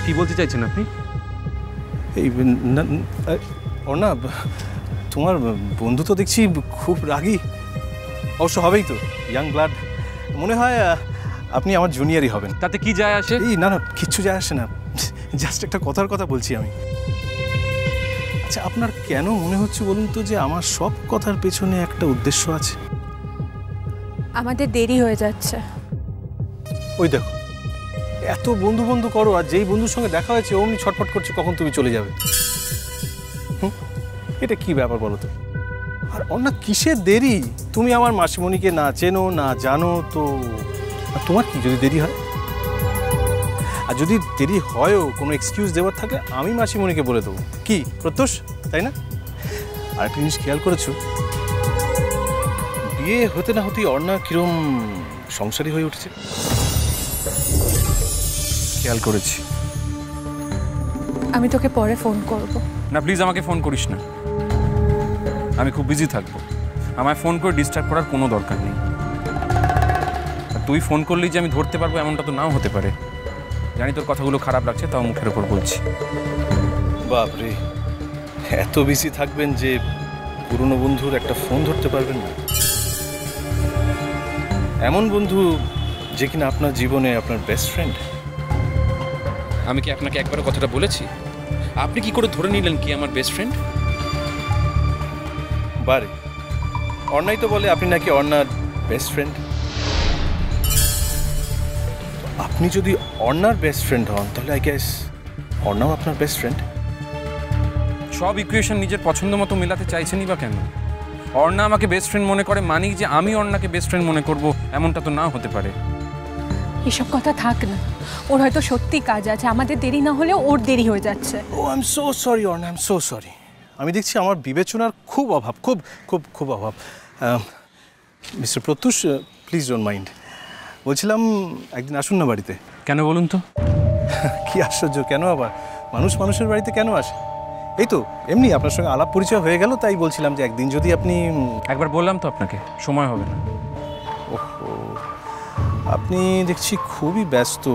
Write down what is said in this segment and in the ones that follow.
কি বলতে চাইছেন আপনি? এই অর্ণা, তোমার বন্ধু তো দেখছি খুব রাগী। অবশ্য হবেই তো, ইয়াং ব্লাড। মনে হয় আপনি আমার জুনিয়রই হবেন। তাতে কি যায় আসে? এই না না, কিচ্ছু যায় আসে না, জাস্ট একটা কথার কথা বলছি আমি। আচ্ছা, আপনার কেন মনে হচ্ছে বলুন তো যে আমার সব কথার পেছনে একটা উদ্দেশ্য আছে? আমাদের দেরি হয়ে যাচ্ছে। ওই দেখো, এত বন্ধু বন্ধু করো, আর যেই বন্ধুর সঙ্গে দেখা হয়েছে অমনি ছটফট করছে কখন তুমি চলে যাবে। এটা কি ব্যাপার বলো তো? আর অন্য কিসের দেরি? তুমি আমার মাসিমণিকে না চেনো না জানো তো, আর তোমার কি যদি দেরি হয়? আর যদি দেরি হয়ও কোনো এক্সকিউজ দেওয়ার থাকে আমি মাসিমণিকে বলে দেবো। কি প্রত্যুষ, তাই না? আর একটা জিনিস খেয়াল করেছো, বিয়ে হতে না হতেই অর্ণা কিরম সংসারী হয়ে উঠেছে? খেয়াল করেছি। আমি তোকে পরে ফোন করব। না প্লিজ, আমাকে ফোন করিস না, আমি খুব বিজি থাকবো। আমায় ফোন করে ডিস্টার্ব করার কোনো দরকার নেই। আর তুই ফোন করলেই যে আমি ধরতে পারবো এমনটা তো নাও হতে পারে। জানি তোর কথাগুলো খারাপ লাগছে, তাও মুখের ওপর বলছি। বাপরে, এত বিজি থাকবেন যে পুরনো বন্ধুর একটা ফোন ধরতে পারবেন না? এমন বন্ধু যে কিনা আপনার জীবনে আপনার বেস্ট ফ্রেন্ড। আমি কি আপনাকে একবারও কথাটা বলেছি? আপনি কি করে ধরে নিলেন কি আমার বেস্ট ফ্রেন্ড? বারে, অর্ণাই তো বলে আপনি নাকি অর্ণার বেস্ট ফ্রেন্ড। আপনি যদি অর্ণার বেস্ট ফ্রেন্ড হন তাহলে আই গেস অর্ণাও আপনার বেস্ট ফ্রেন্ড। সব ইকুয়েশন নিজের পছন্দ মতো মেলাতে চাইছেনই বা কেন? অর্ণা আমাকে বেস্ট ফ্রেন্ড মনে করে মানি যে আমি অর্ণাকে বেস্ট ফ্রেন্ড মনে করব, এমনটা তো না হতে পারে। এসব কথা থাক না, ওর হয়তো সত্যি কাজ আছে, আমাদের দেরি না হলেও ওর দেরি হয়ে যাচ্ছে। Oh I am so sorry Arna, I am so sorry. আমি দেখছি আমার বিবেচনার খুব অভাব, খুব খুব খুব অভাব। Mister Pratyush, please don't mind. বলছিলাম একদিন আসুন না বাড়িতে। কেন বলুন তো? কি আশ্চর্য, কেন আবার? মানুষ মানুষের বাড়িতে কেন আসে? এই তো এমনি আপনার সঙ্গে আলাপ পরিচয় হয়ে গেল, তাই বলছিলাম যে একদিন যদি আপনি। একবার বললাম তো আপনাকে, সময় হবে না। ওহো, আপনি দেখছি খুবই ব্যস্ত,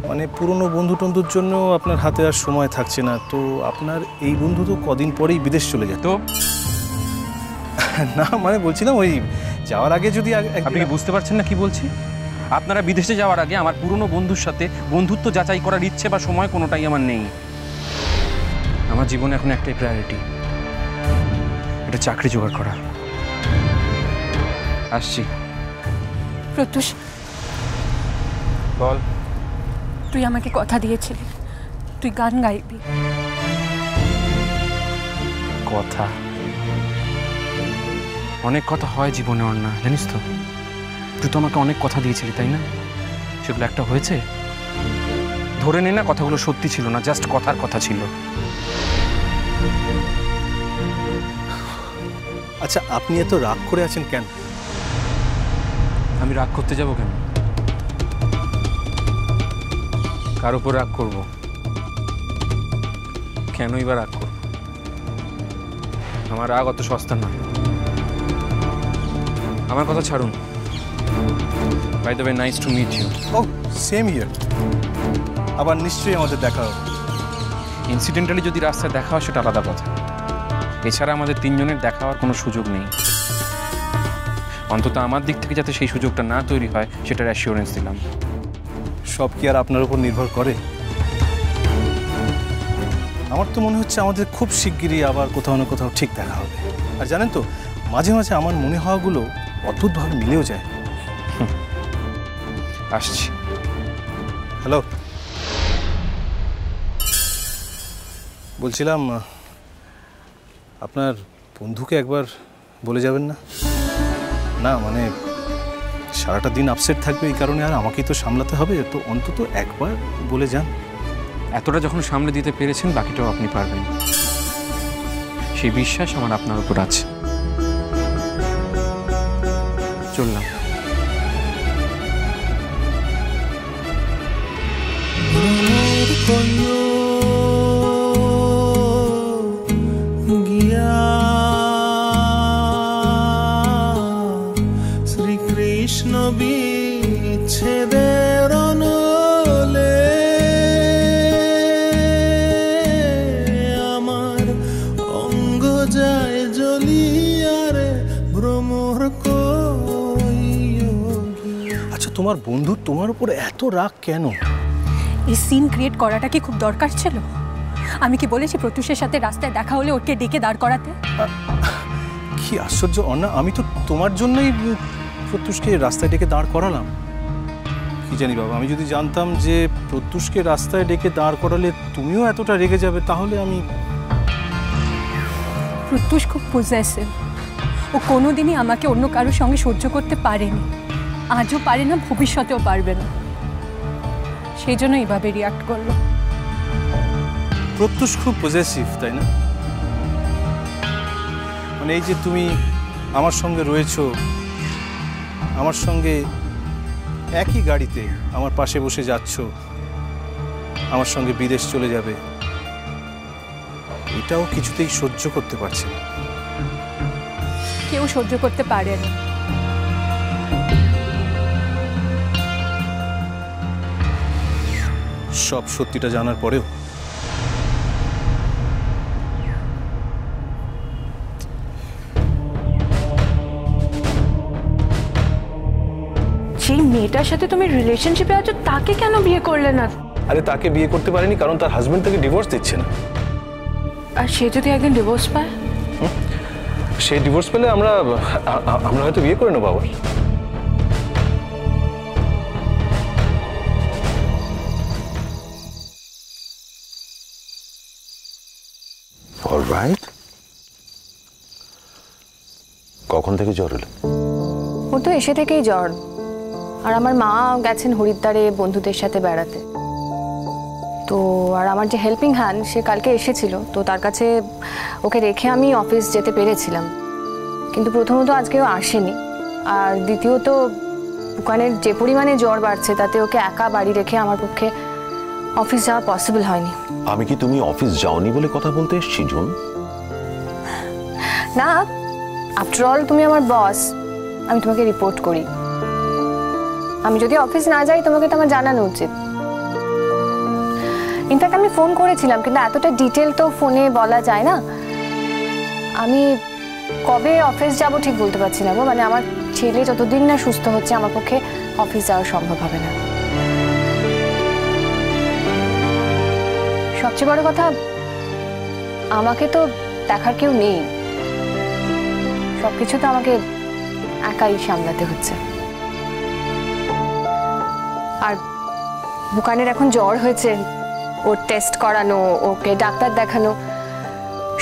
মানে পুরনো বন্ধু টন্ধুর জন্য আপনার হাতে আর সময় থাকছে না। তো আপনার এই বন্ধু তো কদিন পরেই বিদেশ চলে যায়। তো না মানে বলছিলাম ওই যাওয়ার আগে যদি। আপনি কি বুঝতে পারছেন না কি বলছি? আপনারা বিদেশে যাওয়ার আগে আমার পুরনো বন্ধুর সাথে বন্ধুত্ব যাচাই করার ইচ্ছে বা সময় কোনোটাই আমার নেই। আমার জীবনে এখন একটাই প্রায়োরিটি, এটা চাকরি জোগাড় করা। আসছি। প্রত্যুষ, বল। তুই আমাকে কথা দিয়েছিলি তুই গান গাইবি। কথা? অনেক কথা হয় জীবনে অর্ণা, জানিস তো? তুই তো আমাকে অনেক কথা দিয়েছিলি, তাই না? সেগুলো একটা হয়েছে? ধরে নে না কথাগুলো সত্যি ছিল না, জাস্ট কথার কথা ছিল। আচ্ছা, আপনি এত রাগ করে আছেন কেন? আমি রাগ করতে যাব কেন? কার উপর রাগ করব? কেনই বা রাগ করব? আমার রাগ অত সস্তা নয়। আমার কথা ছাড়ুন। By the way, nice to meet you. ও সেম হিয়ার। আবার নিশ্চয়ই আমাদের দেখা হবে। ইনসিডেন্টালি যদি রাস্তায় দেখা হয় সেটা আলাদা কথা, এছাড়া আমাদের তিনজনের দেখা হওয়ার কোনো সুযোগ নেই। অন্তত আমার দিক থেকে যাতে সেই সুযোগটা না তৈরি হয় সেটার অ্যাসিওরেন্স দিলাম। সব কি আর আপনার উপর নির্ভর করে? আমার তো মনে হচ্ছে আমাদের খুব শিগগিরই আবার কোথাও না কোথাও ঠিক দেখা হবে। আর জানেন তো, মাঝে মাঝে আমার মনে হওয়াগুলো অদ্ভুতভাবে মিলেও যায়। আসছি। হ্যালো, বলছিলাম আপনার বন্ধুকে একবার বলে যাবেন না? না মানে সারাটা দিন আপসেট থাকবে এই কারণে, আর আমাকেই তো সামলাতে হবে, তো অন্তত একবার বলে যান। এতটা যখন সামলে দিতে পেরেছেন, বাকিটাও আপনি পারবেন, সেই বিশ্বাস আমার আপনার উপর আছে। চললাম। শ্রীকৃষ্ণ বিচ্ছেদের নলে তোমার বন্ধু তোমার উপর এত রাগ কেন? এই সিন ক্রিয়েট করাটা কি খুব দরকার ছিল? আমি কি বলেছি প্রত্যুষের সাথে রাস্তায় দেখা হলে ওকে ডেকে দাঁড় করাতে? কি আশ্চর্য অন্না, আমি তো তোমার জন্যই প্রত্যুষকে রাস্তায় ডেকে দাঁড় করালাম। কি জানি বাবা, আমি যদি জানতাম যে প্রত্যুষকে রাস্তায় ডেকে দাঁড় করালে তুমিও এতটা রেগে যাবে তাহলে আমি... প্রত্যুষ খুব পজেসিভ। ও কোনোদিনই আমাকে অন্য কারোর সঙ্গে সহ্য করতে পারেনি, আজও পারে না, ভবিষ্যতেও পারবে না। সেই জন্য এইভাবে রিয়াক্ট করলো। প্রত্যুষ খুব পজেসিভ, তাই না? মানে এই যে তুমি আমার সঙ্গে রয়েছো, আমার সঙ্গে একই গাড়িতে আমার পাশে বসে যাচ্ছ, আমার সঙ্গে বিদেশ চলে যাবে, এটাও কিছুতেই সহ্য করতে পারছে না। কেউ সহ্য করতে পারে না। সব সত্যিটা জানার পরেও যেই মেয়েটার সাথে তুমি রিলেশনশিপে আছো তাকে কেন বিয়ে করলে না? আরে তাকে বিয়ে করতে পারেনি কারণ তার হাজবেন্ড তাকে ডিভোর্স দিচ্ছে না। আর সে যদি একদিন ডিভোর্স পায়? সে ডিভোর্স পেলে আমরা হয়তো বিয়ে করে নেবো আবার। অলরাইট, কখন থেকে জ্বর হলো? ওর তো এসে থেকেই জ্বর। আর আমার মা গেছেন হরিদ্বারে বন্ধুদের সাথে বেড়াতে। তো আর আমার যে হেল্পিং হ্যান্ড সে কালকে এসেছিল, তো তার কাছে ওকে রেখে আমি অফিস যেতে পেরেছিলাম। কিন্তু প্রথমত আজকেও আসেনি, আর দ্বিতীয়ত দোকানের যে পরিমাণে জ্বর বাড়ছে তাতে ওকে একা বাড়ি রেখে আমার পক্ষে অফিস যাওয়া পসিবল হয়নি। আমি কি তুমি অফিস যাওনি বলে কথা বলতে এসেছি জুন? না, আফটার অল তুমি আমার বস, আমি তোমাকে রিপোর্ট করি। আমি যদি অফিস না যাই তোমাকে তো আমার জানানো উচিত। ইনফ্যাক্ট আমি ফোন করেছিলাম, কিন্তু এতটা ডিটেল তো ফোনে বলা যায় না। আমি কবে অফিস যাব ঠিক বলতে পারছি না গো। মানে আমার ছেলে যতদিন না সুস্থ হচ্ছে আমার পক্ষে অফিস যাওয়া সম্ভব হবে না। সবচেয়ে বড় কথা, আমাকে তো দেখার কেউ নেই, সবকিছু তো আমাকে একাই সামলাতে হচ্ছে। আর বুকানের এখন জ্বর হয়েছে, ওর টেস্ট করানো, ওকে ডাক্তার দেখানো,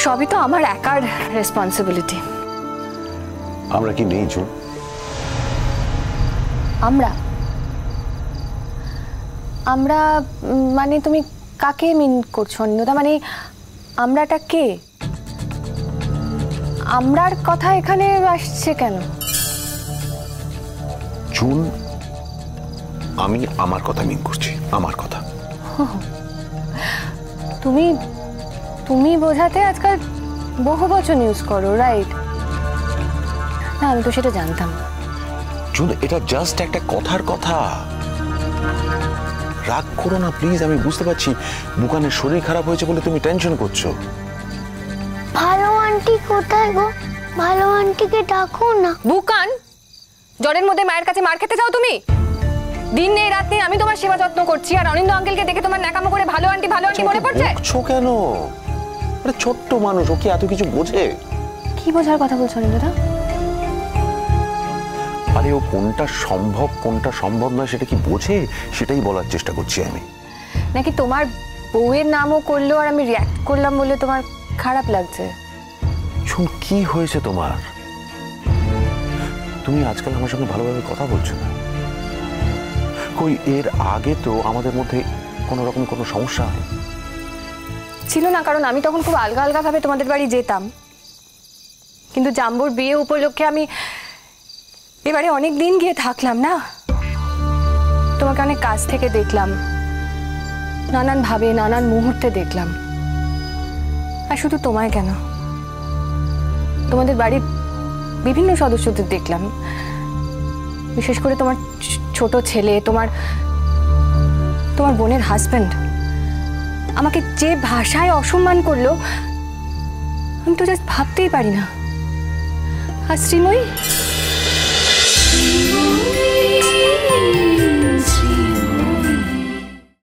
সবই তো আমার একার রেসপন্সিবিলিটি। আমরা কি নেই জুন? আমরা আমরা মানে তুমি কাকে মিন করছো অন্যদা? মানে আমরাটা কে? আমরার কথা এখানে আসছে কেন? জুন, আমি আমার কথা মিন করছি, আমার কথা। তুমি তুমি বোঝাতে আজকাল বহু বচন ইউজ করো, রাইট? না, আমি তো সেটা জানতাম। জুন, এটা জাস্ট একটা কথার কথা। রাগ করো না প্লিজ। আমি বুঝতে পারছি বুকানের শরীর খারাপ হয়েছে বলে তুমি টেনশন করছো। ভালো আন্টি কোথায় গো? ভালো আন্টিকে ডাকো না। বুকান, জ্বরের মধ্যে মায়ের কাছে মার খেতে যাও তুমি? দিন নেই রাত নেই আমি তোমার সেবা যত্ন করছি, আর অনিন্দ আঙ্কেলকে দেখে তোমার ন্যাকামো করে ভালো আন্টি মনে পড়ছে? বকছো কেন? আরে ছোট্ট মানুষ, ও কি এত কিছু বোঝে? কি বোঝার কথা বলছো অনিন্দা? আরে ও কোনটা সম্ভব কোনটা সম্ভব নয় সেটা কি বোঝে, সেটাই বলার চেষ্টা করছি আমি। নাকি তোমার বউয়ের নামও করলো আর আমি রিঅ্যাক্ট করলাম বলে তোমার খারাপ লাগছে? শুন, কি হয়েছে তোমার? তুমি আজকাল আমার সঙ্গে ভালোভাবে কথা বলছো না। কই এর আগে তো আমাদের মধ্যে কোনো রকম কোনো সমস্যা ছিল না, কারণ আমি তখন খুব আলগা আলগা ভাবে তোমাদের বাড়ি যেতাম। কিন্তু জাম্বুর বিয়ে উপলক্ষে আমি এবারে অনেক দিন গিয়ে থাকলাম না, তোমাকে অনেক কাছ থেকে দেখলাম, নানান ভাবে নানান মুহূর্তে দেখলাম। আর শুধু তোমায় কেন, তোমাদের বাড়ির বিভিন্ন সদস্যদের দেখলাম, বিশেষ করে তোমার ছোট ছেলে, তোমার বোনের হাজবেন্ড আমাকে যে ভাষায় অসম্মান করলো আমি তো জাস্ট ভাবতেই পারি না। আর শ্রীময়ী,